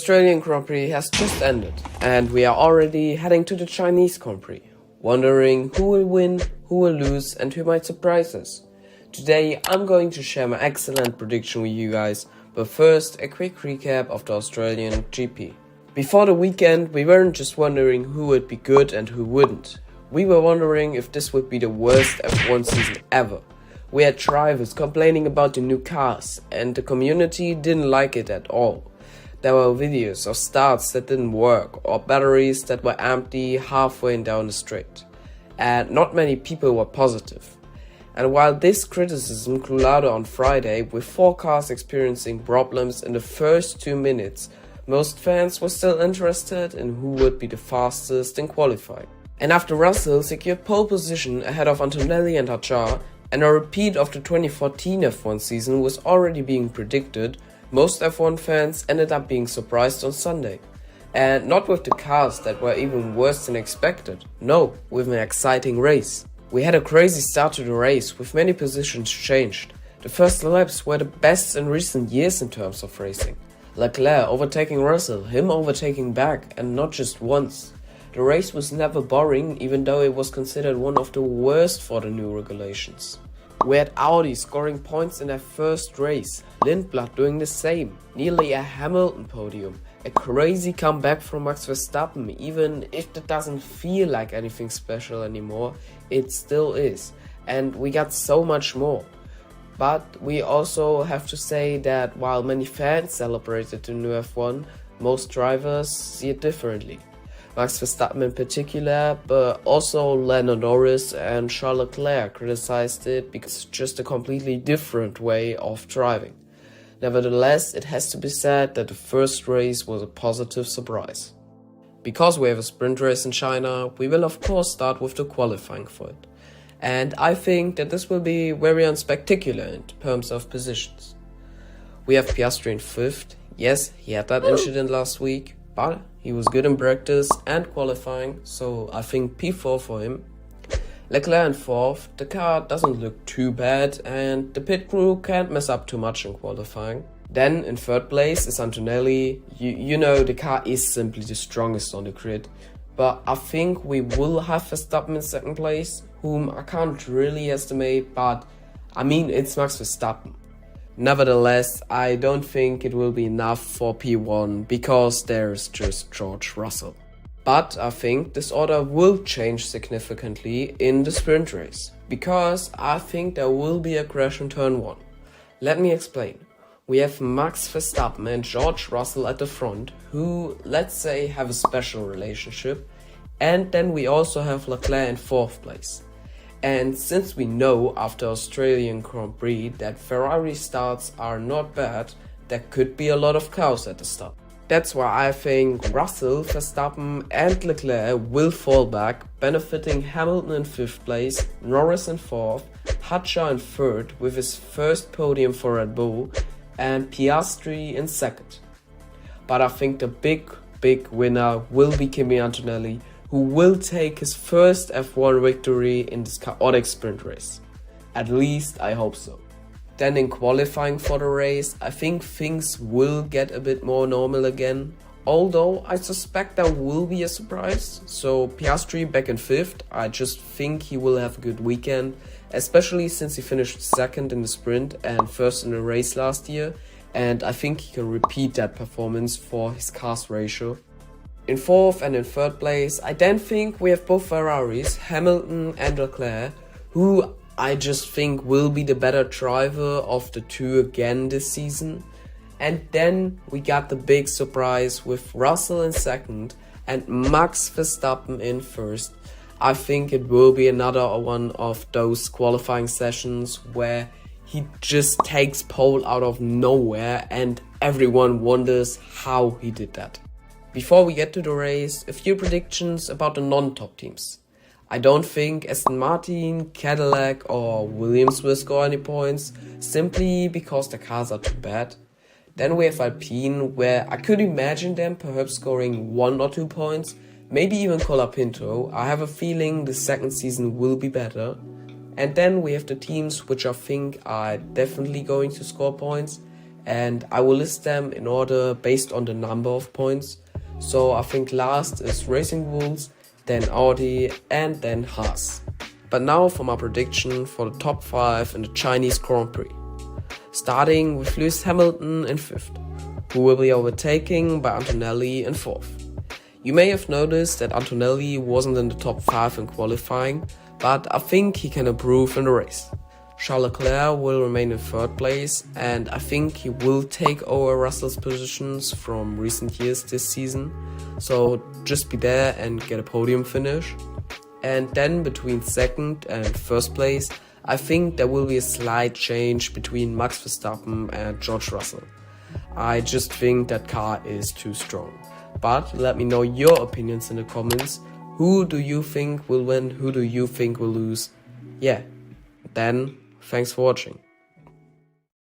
Australian Grand Prix has just ended and we are already heading to the Chinese Grand Prix, wondering who will win, who will lose and who might surprise us. Today I'm going to share my excellent prediction with you guys, but first a quick recap of the Australian GP. Before the weekend we weren't just wondering who would be good and who wouldn't. We were wondering if this would be the worst F1 season ever. We had drivers complaining about the new cars and the community didn't like it at all. There were videos of starts that didn't work or batteries that were empty halfway down the straight. And not many people were positive. And while this criticism grew louder on Friday, with 4 cars experiencing problems in the first 2 minutes, most fans were still interested in who would be the fastest in qualifying. And after Russell secured pole position ahead of Antonelli and Hadjar, and a repeat of the 2014 F1 season was already being predicted, most F1 fans ended up being surprised on Sunday. And not with the cars that were even worse than expected, no, with an exciting race. We had a crazy start to the race with many positions changed. The first laps were the best in recent years in terms of racing. Leclerc overtaking Russell, him overtaking back, and not just once. The race was never boring, even though it was considered one of the worst for the new regulations. We had Audi scoring points in their first race, Lindblad doing the same, nearly a Hamilton podium, a crazy comeback from Max Verstappen. Even if that doesn't feel like anything special anymore, it still is, and we got so much more. But we also have to say that while many fans celebrated the new F1, most drivers see it differently. Max Verstappen in particular, but also Lando Norris and Charles Leclerc criticized it because it's just a completely different way of driving. Nevertheless, it has to be said that the first race was a positive surprise. Because we have a sprint race in China, we will of course start with the qualifying for it. And I think that this will be very unspectacular in terms of positions. We have Piastri in 5th. Yes, he had that incident last week, but he was good in practice and qualifying, so I think P4 for him. Leclerc in 4th, the car doesn't look too bad and the pit crew can't mess up too much in qualifying. Then in 3rd place is Antonelli. You know, the car is simply the strongest on the grid, but I think we will have Verstappen in 2nd place, whom I can't really estimate, but I mean it's Max Verstappen. Nevertheless, I don't think it will be enough for P1 because there's just George Russell. But I think this order will change significantly in the sprint race, because I think there will be a crash in turn 1. Let me explain. We have Max Verstappen and George Russell at the front, who, let's say, have a special relationship, and then we also have Leclerc in 4th place. And since we know after Australian Grand Prix that Ferrari starts are not bad, there could be a lot of chaos at the start. That's why I think Russell, Verstappen and Leclerc will fall back, benefiting Hamilton in 5th place, Norris in 4th, Hadjar in 3rd with his first podium for Red Bull, and Piastri in 2nd. But I think the big winner will be Kimi Antonelli, who will take his first F1 victory in this chaotic sprint race. At least I hope so. Then in qualifying for the race, I think things will get a bit more normal again, although I suspect there will be a surprise. So Piastri back in 5th, I just think he will have a good weekend, especially since he finished 2nd in the sprint and 1st in the race last year, and I think he can repeat that performance for his cars ratio. In 4th and in 3rd place, I then think we have both Ferraris, Hamilton and Leclerc, who I just think will be the better driver of the two again this season. And then we got the big surprise with Russell in 2nd and Max Verstappen in 1st. I think it will be another one of those qualifying sessions where he just takes pole out of nowhere and everyone wonders how he did that. Before we get to the race, a few predictions about the non-top teams. I don't think Aston Martin, Cadillac or Williams will score any points, simply because the cars are too bad. Then we have Alpine, where I could imagine them perhaps scoring 1 or 2 points, maybe even Colapinto. I have a feeling the 2nd season will be better. And then we have the teams which I think are definitely going to score points. and I will list them in order based on the number of points. So I think last is Racing Bulls, then Audi, and then Haas. But now for my prediction for the top 5 in the Chinese Grand Prix. Starting with Lewis Hamilton in 5th, who will be overtaken by Antonelli in 4th. You may have noticed that Antonelli wasn't in the top 5 in qualifying, but I think he can improve in the race. Charles Leclerc will remain in 3rd place, and I think he will take over Russell's positions from recent years this season, so just be there and get a podium finish. And then between 2nd and 1st place, I think there will be a slight change between Max Verstappen and George Russell. I just think that car is too strong. But let me know your opinions in the comments. Who do you think will win? Who do you think will lose? Yeah, then thanks for watching.